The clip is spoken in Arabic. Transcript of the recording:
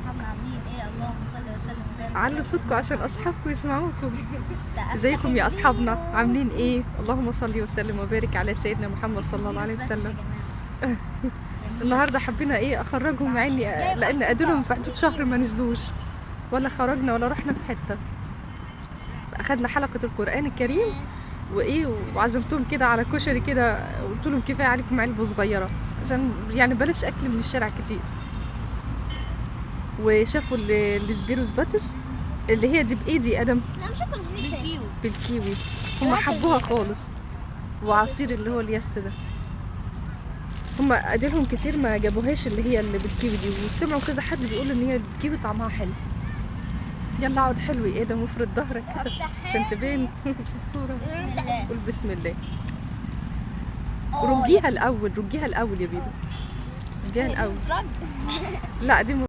اصحابنا عاملين ايه؟ اللهم صل وسلم وبارك. علوا صوتكم عشان اصحابكم يسمعوكم. ازيكم يا اصحابنا، عاملين ايه؟ اللهم صل وسلم وبارك على سيدنا محمد صلى الله عليه وسلم. النهارده حبينا ايه اخرجهم مع اني لان ادولهم في حدود شهر ما نزلوش ولا خرجنا ولا رحنا في حته. اخدنا حلقه القران الكريم وايه وعزمتهم كده على كشري كده، قلت لهم كفايه عليكم علبه صغيره عشان يعني بلاش اكل من الشارع كتير. وشافوا السبيروس باتس اللي هي دي بايدي ادم لا مش اكل بالكيوي. بالكيوي، هم حبوها خالص. وعصير اللي هو الياس ده، هم اديلهم كتير ما جابوهاش اللي هي اللي بالكيوي دي، وسمعوا كذا حد بيقول ان هي بالكيوي طعمها حلو. يلا اقعد حلوي ايه ده، مفرد ظهرك كده عشان تبين في الصوره. بسم الله. قول بسم الله. رجيها الاول، رجيها الاول يا بيبي، رجيها الاول. لا دي